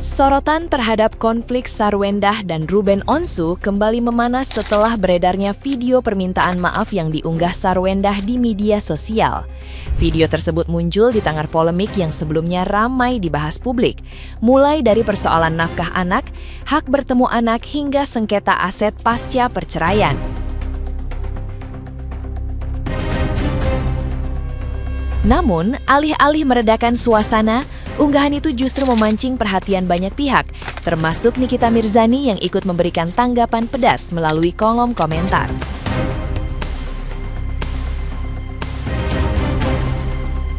Sorotan terhadap konflik Sarwendah dan Ruben Onsu kembali memanas setelah beredarnya video permintaan maaf yang diunggah Sarwendah di media sosial. Video tersebut muncul di tengah polemik yang sebelumnya ramai dibahas publik, mulai dari persoalan nafkah anak, hak bertemu anak hingga sengketa aset pasca perceraian. Namun, alih-alih meredakan suasana, unggahan itu justru memancing perhatian banyak pihak, termasuk Nikita Mirzani yang ikut memberikan tanggapan pedas melalui kolom komentar.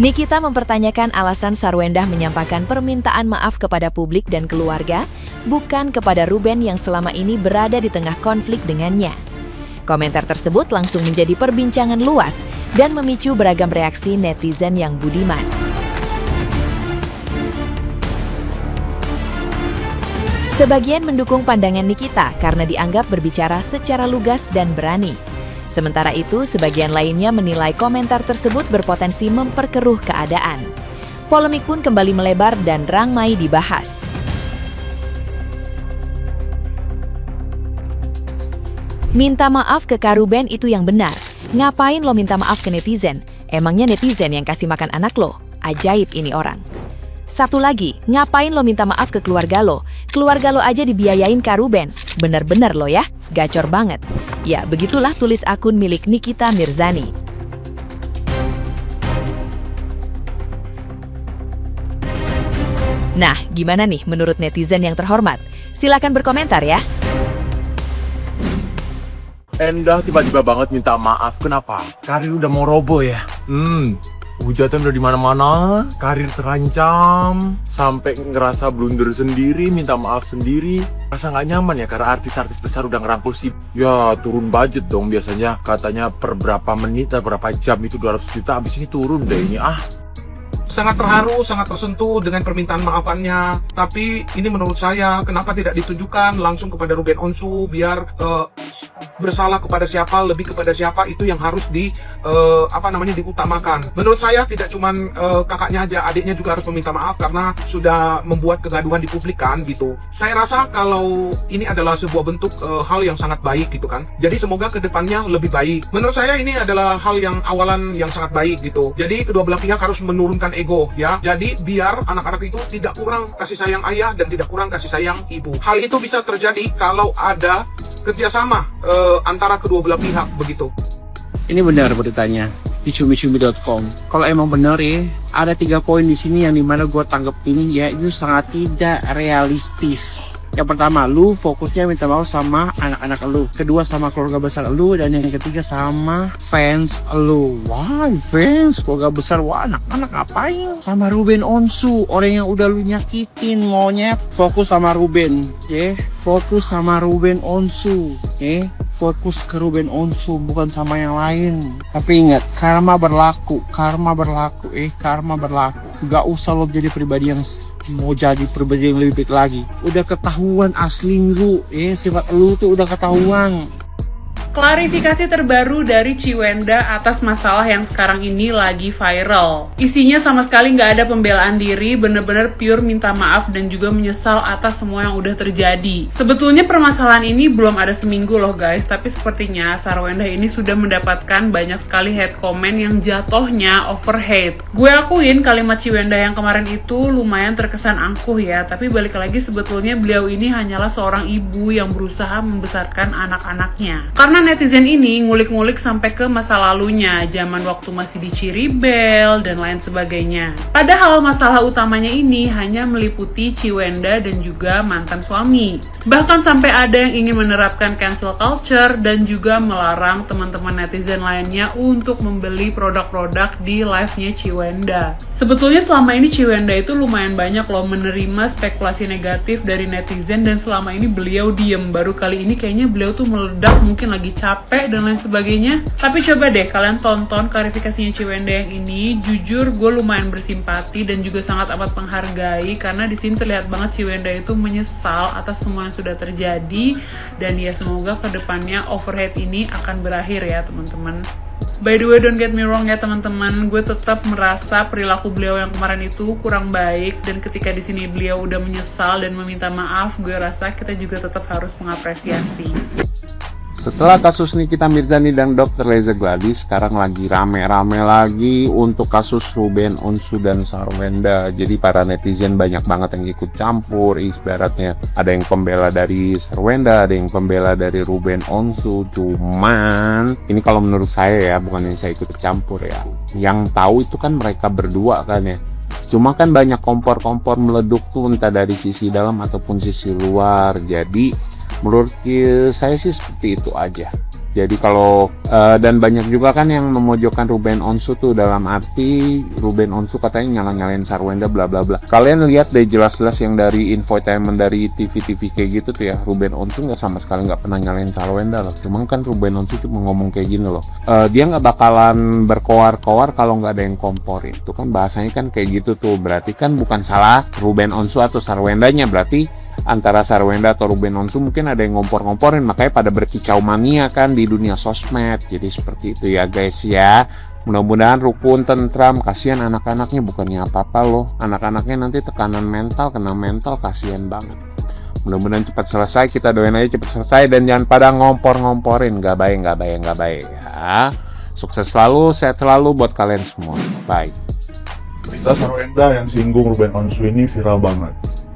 Nikita mempertanyakan alasan Sarwendah menyampaikan permintaan maaf kepada publik dan keluarga, bukan kepada Ruben yang selama ini berada di tengah konflik dengannya. Komentar tersebut langsung menjadi perbincangan luas dan memicu beragam reaksi netizen yang budiman. Sebagian mendukung pandangan Nikita karena dianggap berbicara secara lugas dan berani. Sementara itu, sebagian lainnya menilai komentar tersebut berpotensi memperkeruh keadaan. Polemik pun kembali melebar dan ramai dibahas. Minta maaf ke Kak Ruben itu yang benar. Ngapain lo minta maaf ke netizen? Emangnya netizen yang kasih makan anak lo? Ajaib ini orang. Satu lagi, ngapain lo minta maaf ke keluarga lo? Keluarga lo aja dibiayain Kak Ruben. Bener-bener lo ya, gacor banget. Ya, begitulah tulis akun milik Nikita Mirzani. Nah, gimana nih menurut netizen yang terhormat? Silakan berkomentar ya. Endah tiba-tiba banget minta maaf. Kenapa? Karir udah mau roboh ya? Hujatan udah di mana-mana, karir terancam, sampai ngerasa blunder sendiri, minta maaf sendiri. Rasa nggak nyaman ya karena artis-artis besar udah ngerangkul sih. Ya turun budget dong biasanya. Katanya per berapa menit atau berapa jam itu 200 juta, habis ini turun deh ini. Sangat terharu, sangat tersentuh dengan permintaan maafannya. Tapi ini menurut saya, kenapa tidak ditujukan langsung kepada Ruben Onsu, biar bersalah kepada siapa, lebih kepada siapa, itu yang harus diutamakan. Menurut saya tidak cuma kakaknya aja, adiknya juga harus meminta maaf karena sudah membuat kegaduhan di publik kan gitu. Saya rasa kalau ini adalah sebuah bentuk hal yang sangat baik gitu kan. Jadi semoga kedepannya lebih baik. Menurut saya ini adalah hal yang awalan yang sangat baik gitu. Jadi kedua belah pihak harus menurunkan ego ya. Jadi biar anak-anak itu tidak kurang kasih sayang ayah dan tidak kurang kasih sayang ibu. Hal itu bisa terjadi kalau ada kerjasama antara kedua belah pihak begitu. Ini benar beritanya di cumi-cumi.com. Kalau emang benar ya, ada 3 poin di sini yang dimana gue tanggepin ya itu sangat tidak realistis. Yang pertama, lu fokusnya minta maaf sama anak-anak lu. Kedua, sama keluarga besar lu. Dan yang ketiga, sama fans lu. Wah, fans, keluarga besar. Wah, anak-anak ngapain? Sama Ruben Onsu, orang yang udah lu nyakitin, monyet. Fokus sama Ruben, ya. Fokus sama Ruben Onsu, ya. Fokus ke Ruben Onsu, bukan sama yang lain. Tapi ingat, karma berlaku. Karma berlaku. Gak usah lo jadi pribadi yang mau jadi pribadi yang lebih baik lagi. Udah ketahuan asli lu, sifat lu tuh udah ketahuan. Klarifikasi terbaru dari Ciwenda atas masalah yang sekarang ini lagi viral. Isinya sama sekali nggak ada pembelaan diri, bener-bener pure minta maaf dan juga menyesal atas semua yang udah terjadi. Sebetulnya permasalahan ini belum ada seminggu loh guys, tapi sepertinya Sarwendah ini sudah mendapatkan banyak sekali hate comment yang jatuhnya over hate. Gue akuin kalimat Ciwenda yang kemarin itu lumayan terkesan angkuh ya, tapi balik lagi sebetulnya beliau ini hanyalah seorang ibu yang berusaha membesarkan anak-anaknya. Karena netizen ini ngulik-ngulik sampai ke masa lalunya, zaman waktu masih di Ciribel dan lain sebagainya. Padahal masalah utamanya ini hanya meliputi Ciwenda dan juga mantan suami. Bahkan sampai ada yang ingin menerapkan cancel culture dan juga melarang teman-teman netizen lainnya untuk membeli produk-produk di live-nya Ciwenda. Sebetulnya selama ini Ciwenda itu lumayan banyak loh menerima spekulasi negatif dari netizen dan selama ini beliau diem. Baru kali ini kayaknya beliau tuh meledak, mungkin lagi capek dan lain sebagainya. Tapi coba deh kalian tonton klarifikasinya Ciwenda yang ini. Jujur gue lumayan bersimpati dan juga sangat amat menghargai karena di sini terlihat banget Ciwenda itu menyesal atas semua yang sudah terjadi dan ya semoga kedepannya overhead ini akan berakhir ya teman-teman. By the way, don't get me wrong ya teman-teman, gue tetap merasa perilaku beliau yang kemarin itu kurang baik, dan ketika di sini beliau udah menyesal dan meminta maaf, gue rasa kita juga tetap harus mengapresiasi. Setelah kasus Nikita Mirzani dan Dr. Leza Gladys, sekarang lagi rame-rame lagi untuk kasus Ruben Onsu dan Sarwenda. Jadi para netizen banyak banget yang ikut campur, ibaratnya ada yang pembela dari Sarwenda, ada yang pembela dari Ruben Onsu. Cuman ini kalau menurut saya ya, bukan yang saya ikut campur ya. Yang tahu itu kan mereka berdua kan ya. Cuma kan banyak kompor-kompor meleduk tuh entah dari sisi dalam ataupun sisi luar. Jadi menurut saya sih seperti itu aja. Jadi kalau dan banyak juga kan yang memojokkan Ruben Onsu tuh, dalam arti Ruben Onsu katanya nyalain Sarwenda bla bla bla. Kalian lihat deh jelas-jelas yang dari infotainment dari TV-TV kayak gitu tuh ya, Ruben Onsu nggak sama sekali nggak pernah nyalain Sarwenda loh. Cuman kan Ruben Onsu cuma ngomong kayak gini loh. Dia nggak bakalan berkoar-koar kalau nggak ada yang komporin. Itu kan bahasanya kan kayak gitu tuh. Berarti kan bukan salah Ruben Onsu atau Sarwendanya, berarti antara Sarwenda atau Ruben Onsu mungkin ada yang ngompor-ngomporin, makanya pada berkicau mania kan di dunia sosmed. Jadi seperti itu ya guys ya. Mudah-mudahan rukun, tentram, kasihan anak-anaknya, bukannya apa-apa loh. Anak-anaknya nanti tekanan mental, kena mental, kasihan banget. Mudah-mudahan cepat selesai, kita doain aja cepat selesai, dan jangan pada ngompor-ngomporin, gak baik ya. Sukses selalu, sehat selalu buat kalian semua. Bye. Berita Sarwenda yang singgung Ruben Onsu ini viral banget.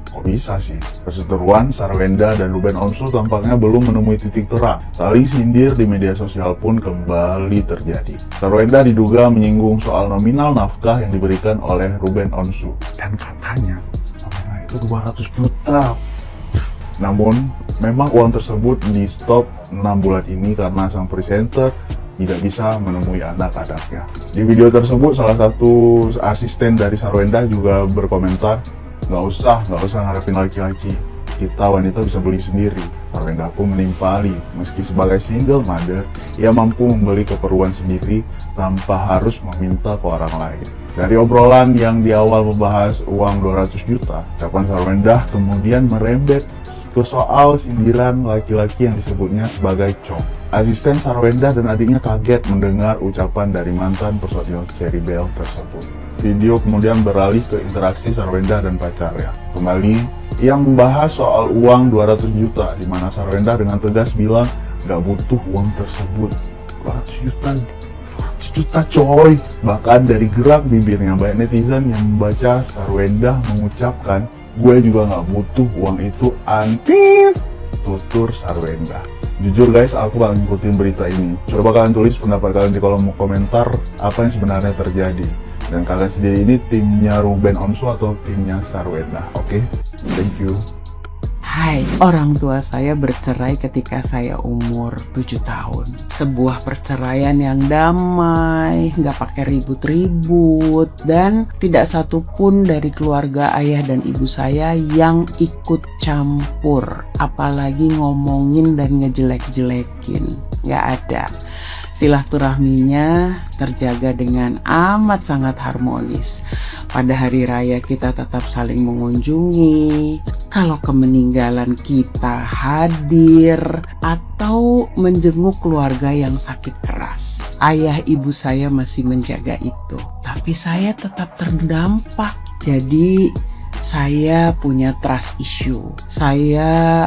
Kok bisa sih? Perseteruan Sarwenda dan Ruben Onsu tampaknya belum menemui titik terang. Saling sindir di media sosial pun kembali terjadi. Sarwenda diduga menyinggung soal nominal nafkah yang diberikan oleh Ruben Onsu. Dan katanya, nominal itu 200 juta. Namun, memang uang tersebut di stop 6 bulan ini karena sang presenter tidak bisa menemui anak-anaknya. Di video tersebut, salah satu asisten dari Sarwenda juga berkomentar, Nggak usah ngarepin laki-laki. Kita wanita bisa beli sendiri. Sarwenda pun menimpali, meski sebagai single mother, ia mampu membeli keperluan sendiri tanpa harus meminta ke orang lain. Dari obrolan yang di awal membahas uang 200 juta, ucapan Sarwenda kemudian merembet ke soal sindiran laki-laki yang disebutnya sebagai cong. Asisten Sarwenda dan adiknya kaget mendengar ucapan dari mantan personil Cherry Bell tersebut. Video kemudian beralih ke interaksi Sarwenda dan pacarnya. Kembali, yang membahas soal uang 200 juta, di mana Sarwenda dengan tegas bilang nggak butuh uang tersebut. 200 juta coy. Bahkan dari gerak bibirnya banyak netizen yang membaca Sarwenda mengucapkan, gue juga nggak butuh uang itu, anti tutur Sarwenda. Jujur guys, aku bakal ngikutin berita ini. Coba kalian tulis pendapat kalian di kolom komentar apa yang sebenarnya terjadi. Dan kalian sendiri ini timnya Ruben Onsu atau timnya Sarwenda, oke? Thank you. Hai, orang tua saya bercerai ketika saya umur 7 tahun. Sebuah perceraian yang damai, nggak pakai ribut-ribut, dan tidak satupun dari keluarga ayah dan ibu saya yang ikut campur, apalagi ngomongin dan ngejelek-jelekin. Nggak ada. Silaturahminya terjaga dengan amat sangat harmonis. Pada hari raya kita tetap saling mengunjungi. Kalau kemeninggalan kita hadir atau menjenguk keluarga yang sakit keras. Ayah ibu saya masih menjaga itu. Tapi saya tetap terdampak. Jadi saya punya trust issue. Saya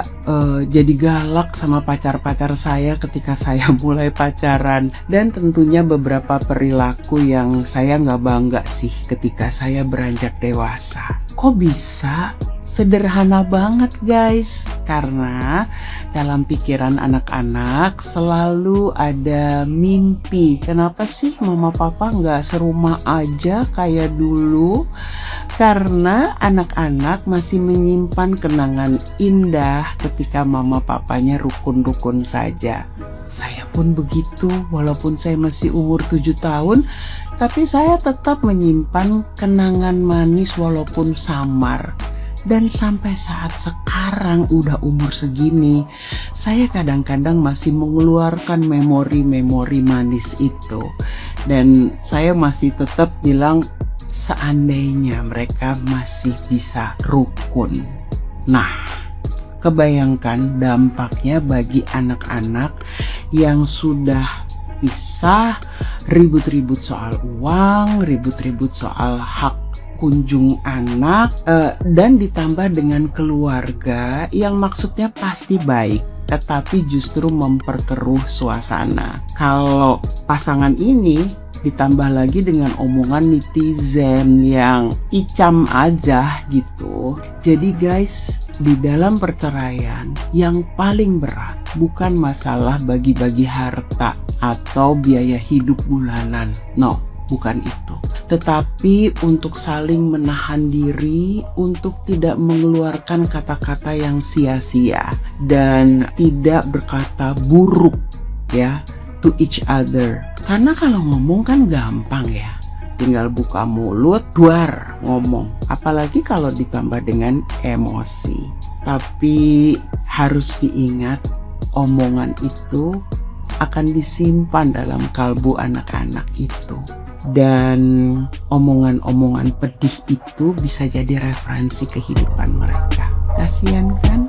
jadi galak sama pacar-pacar saya ketika saya mulai pacaran. Dan tentunya beberapa perilaku yang saya nggak bangga sih ketika saya beranjak dewasa. Kok bisa? Sederhana banget guys, karena dalam pikiran anak-anak selalu ada mimpi. Kenapa sih mama papa nggak serumah aja kayak dulu? Karena anak-anak masih menyimpan kenangan indah ketika mama papanya rukun-rukun saja. Saya pun begitu, walaupun saya masih umur 7 tahun, tapi saya tetap menyimpan kenangan manis walaupun samar. Dan sampai saat sekarang udah umur segini, saya kadang-kadang masih mengeluarkan memori-memori manis itu. Dan saya masih tetap bilang, seandainya mereka masih bisa rukun. Nah, kebayangkan dampaknya bagi anak-anak yang sudah pisah, ribut-ribut soal uang, ribut-ribut soal hak kunjung anak, dan ditambah dengan keluarga yang maksudnya pasti baik, tetapi justru memperkeruh suasana. Kalau pasangan ini ditambah lagi dengan omongan netizen yang icam aja gitu. Jadi guys, di dalam perceraian yang paling berat bukan masalah bagi-bagi harta atau biaya hidup bulanan. No, bukan itu. Tetapi untuk saling menahan diri untuk tidak mengeluarkan kata-kata yang sia-sia dan tidak berkata buruk ya to each other. Karena kalau ngomong kan gampang ya, tinggal buka mulut, duar ngomong. Apalagi kalau ditambah dengan emosi. Tapi harus diingat, omongan itu akan disimpan dalam kalbu anak-anak itu. Dan omongan-omongan pedih itu bisa jadi referensi kehidupan mereka. Kasian kan?